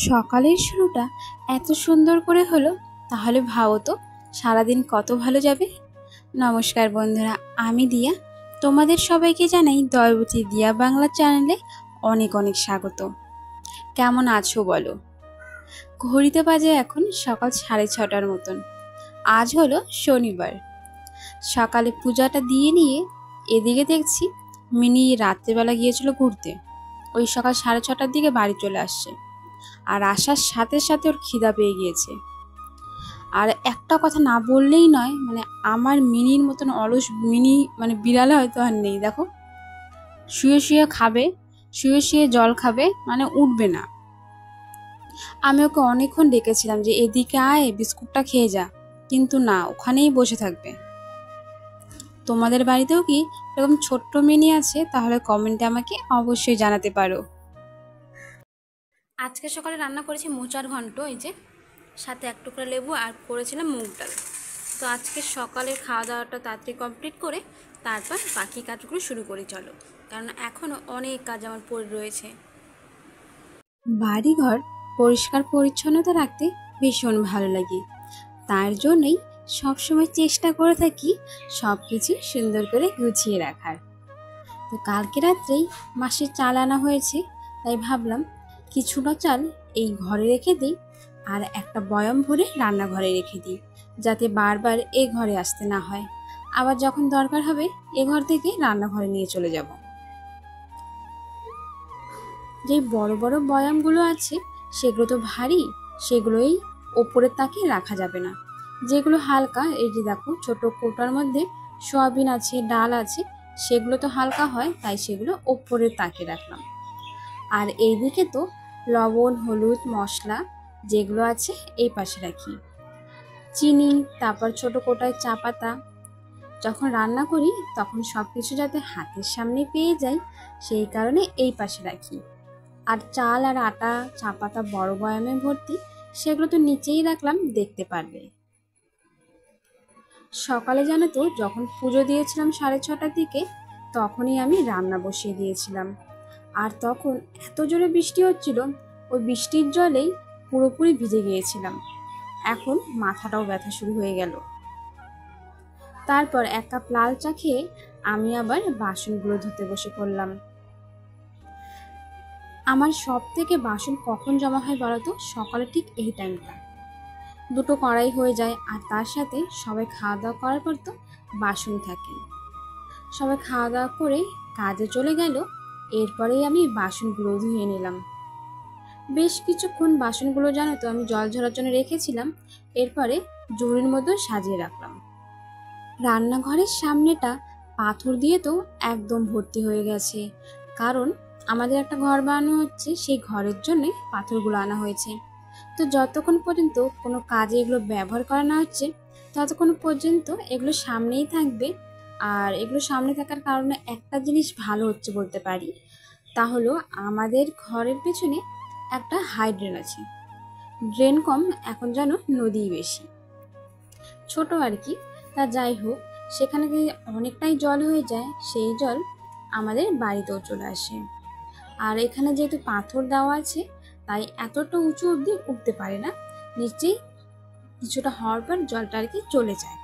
সকালের শুরুটা এত সুন্দর করে হলো, তাহলে ভাবো তো সারাদিন কত ভালো যাবে। নমস্কার বন্ধুরা, আমি দিয়া। তোমাদের সবাইকে জানাই দয়াবতী দিয়া বাংলা চ্যানেলে অনেক অনেক স্বাগত। কেমন আছো বলো? ঘড়িতে বাজে এখন সকাল 6:30 মতন। আজ হলো শনিবার। সকালে পূজাটা দিয়ে নিয়ে এদিকে দেখছি মিনি রাত্রেবেলা গিয়েছিল ঘুরতে। ওই সকাল 6:30টার দিকে বাড়ি চলে আসছে, আর আসার সাথে সাথে ওর খিদা পেয়ে গিয়েছে। আর একটা কথা না বললেই নয়, আমার মিনির মতন অলস মিনি বিড়ালে হয়তো আর নেই। দেখো, শুয়ে শুয়ে খাবে, শুয়ে শুয়ে জল খাবে, উঠবে না। আমি ওকে অনেকক্ষণ ডেকেছিলাম যে এদিকে আয়, বিস্কুটটা খেয়ে যা, কিন্তু না, ওখানেই বসে থাকবে। তোমাদের বাড়িতেও কি এরকম ছোট্ট মিনি আছে? তাহলে কমেন্টে আমাকে অবশ্যই জানাতে পারো। আজকে সকালে রান্না করেছি মোচার ঘন্ট, এই যে সাথে এক টুকরা লেবু, আর করেছিলাম মুগ ডাল। তো আজকে সকালের খাওয়া দাওয়াটা তাড়াতাড়ি কমপ্লিট করে তারপর বাকি কাজগুলো শুরু করি চলো, কারণ এখনও অনেক কাজ আমার পড়ে রয়েছে। বাড়িঘর পরিষ্কার পরিচ্ছন্নতা রাখতে ভীষণ ভালো লাগে, তার জন্যই সবসময় চেষ্টা করে থাকি সব কিছু সুন্দর করে গুছিয়ে রাখার। তো কালকে রাত্রেই মাসের চাল আনা হয়েছে, তাই ভাবলাম কিছুটা চাল এই ঘরে রেখে দিই, আর একটা বয়াম ভরে রান্নাঘরে রেখে দিই, যাতে বারবার এই ঘরে আসতে না হয়। আবার যখন দরকার হবে এ ঘর থেকে রান্নাঘরে নিয়ে চলে যাব। যে বড় বড় বয়ামগুলো আছে সেগুলো তো ভারী, সেগুলোই ওপরের তাকে রাখা যাবে না। যেগুলো হালকা, এই যে দেখো ছোট কৌটার মধ্যে সয়াবিন আছে, ডাল আছে, সেগুলো তো হালকা হয়, তাই সেগুলো ওপরের তাকে রাখলাম। আর এইদিকে তো লবণ, হলুদ, মশলা যেগুলো আছে এই পাশে রাখি। চিনি, তারপর ছোট কোটায় চা পাতা। যখন রান্না করি তখন সব কিছু যাতে হাতের সামনে পেয়ে যাই, সেই কারণে এই পাশে রাখি। আর চাল আর আটা, চা পাতা বড় বয়ামে ভর্তি, সেগুলো তো নিচেই রাখলাম, দেখতে পারবে। সকালে জানো তো, যখন পুজো দিয়েছিলাম 6:30টার দিকে, তখনই আমি রান্না বসিয়ে দিয়েছিলাম। আর তখন এত জোরে বৃষ্টি হচ্ছিল, ওই বৃষ্টির জলেই পুরোপুরি ভিজে গিয়েছিলাম। এখন মাথাটাও ব্যথা শুরু হয়ে গেল। তারপর 1 কাপ লাল চা খেয়ে আমি আবার বাসনগুলো ধুতে বসে পড়লাম। আমার সব থেকে বাসন কখন জমা হয় বলতো? সকালে ঠিক এই টাইমটা। 2টো কড়াই হয়ে যায়, আর তার সাথে সবাই খাওয়া দাওয়া করার পর তো বাসন থাকে। সবাই খাওয়া দাওয়া করে কাজে চলে গেল, এরপরেই আমি বাসনগুলো ধুয়ে নিলাম। বেশ কিছুক্ষণ বাসনগুলো জানো তো আমি জল ঝরার জন্য রেখেছিলাম, এরপরে ঝুড়ির মধ্যে সাজিয়ে রাখলাম। রান্নাঘরের সামনেটা পাথর দিয়ে তো একদম ভর্তি হয়ে গেছে, কারণ আমাদের একটা ঘর বানানো হচ্ছে, সেই ঘরের জন্যই পাথরগুলো আনা হয়েছে। তো যতক্ষণ পর্যন্ত কোনো কাজে এগুলো ব্যবহার করা না হচ্ছে, ততক্ষণ পর্যন্ত এগুলো সামনেই থাকবে। আর এগুলো সামনে থাকার কারণে একটা জিনিস ভালো হচ্ছে বলতে পারি, তা হলো আমাদের ঘরের পেছনে একটা হাই ড্রেন আছে। ড্রেন কম, এখন যেন নদী বেশি, ছোট আর কি। তা যাই হোক, সেখানে যদি অনেকটাই জল হয়ে যায়, সেই জল আমাদের বাড়িতেও চলে আসে। আর এখানে যেহেতু পাথর দেওয়া আছে, তাই এতটা উঁচু অবধি উঠতে পারে না, নিচেই কিছুটা হওয়ার পর জলটা আর কি চলে যায়।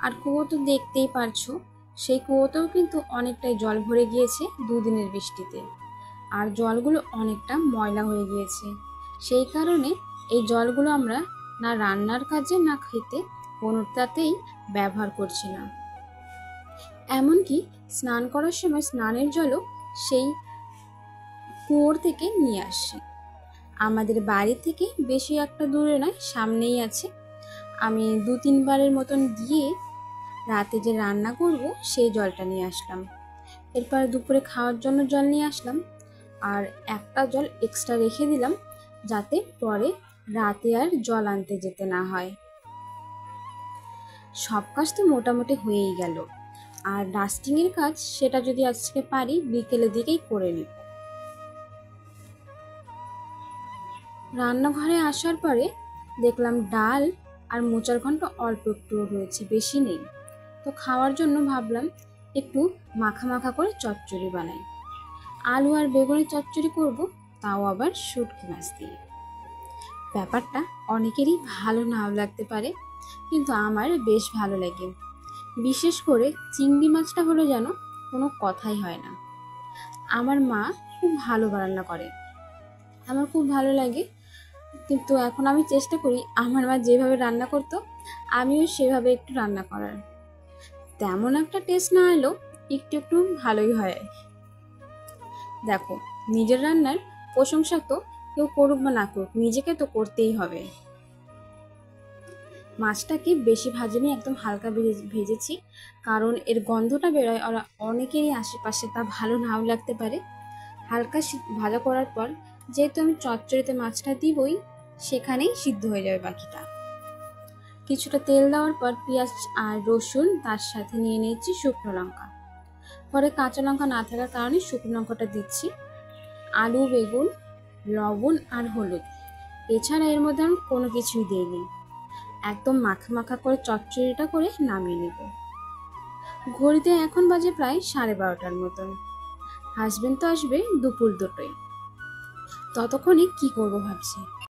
আর কুয়ো তো দেখতেই পারছো, সেই কুয়োতেও কিন্তু অনেকটাই জল ভরে গিয়েছে 2 দিনের বৃষ্টিতে। আর জলগুলো অনেকটা ময়লা হয়ে গিয়েছে, সেই কারণে এই জলগুলো আমরা না রান্নার কাজে না খেতে কোনোটাতেই ব্যবহার করছি না। এমনকি স্নান করার সময় স্নানের জলও সেই কুয়োর থেকে নিয়ে আসছি। আমাদের বাড়ি থেকে বেশি একটা দূরে নয়, সামনেই আছে। আমি 2-3 বারের মতন গিয়ে রাতে যে রান্না করব সেই জলটা নিয়ে আসলাম। এরপর দুপুরে খাওয়ার জন্য জল নিয়ে আসলাম, আর একটা জল এক্সট্রা রেখে দিলাম, যাতে পরে রাতে আর জল আনতে যেতে না হয়। সব কাজ তো মোটামুটি হয়েই গেল, আর ডাস্টিংয়ের কাজ সেটা যদি আজকে পারি বিকেলের দিকেই করে নিব। রান্নাঘরে আসার পরে দেখলাম ডাল আর মোচার ঘন্ট অল্প একটু রয়েছে, বেশি নেই। তো খাওয়ার জন্য ভাবলাম একটু মাখা মাখা করে চচ্চড়ি বানাই। আলু আর বেগুনের চচ্চড়ি করব, তাও আবার শুটকি মাছ দিয়ে। ব্যাপারটা অনেকেরই ভালো নাও লাগতে পারে, কিন্তু আমার বেশ ভালো লাগে। বিশেষ করে চিংড়ি মাছটা হলো যেন কোনো কথাই হয় না। আমার মা খুব ভালো রান্না করে, আমার খুব ভালো লাগে। কিন্তু এখন আমি চেষ্টা করি আমার মা যেভাবে রান্না করতো আমিও সেভাবে একটু রান্না করার। তেমন একটা টেস্ট না এলেও একটু একটু ভালোই হয়। দেখো, নিজের রান্নার প্রশংসা তো কেউ করুক বা না করুক, নিজেকে তো করতেই হবে। মাছটাকে বেশি ভাজিনি, একদম হালকা ভেজেছি, কারণ এর গন্ধটা বেরোয় আর অনেকেরই আশেপাশে তা ভালো নাও লাগতে পারে। হালকা ভাজা করার পর যেহেতু আমি চচ্চড়িতে মাছটা দিবই, সেখানেই সিদ্ধ হয়ে যাবে বাকিটা। কিছুটা তেল দেওয়ার পর পেঁয়াজ আর রসুন, তার সাথে নিয়ে নিয়েছি শুকনো লঙ্কা। পরে কাঁচা লঙ্কা না থাকার কারণে শুকনো লঙ্কাটা দিচ্ছি। আলু, বেগুন, লবণ আর হলুদ, এছাড়া এর মধ্যে আমি কোনো কিছুই দিইনি। একদম মাখা মাখা করে চচ্চড়িটা করে নামিয়ে নেব। ঘড়িতে এখন বাজে প্রায় 12:30টার মতন। হাসবেন্ড তো আসবে দুপুর 2টোয়। ততক্ষণে কি করব ভাবছি।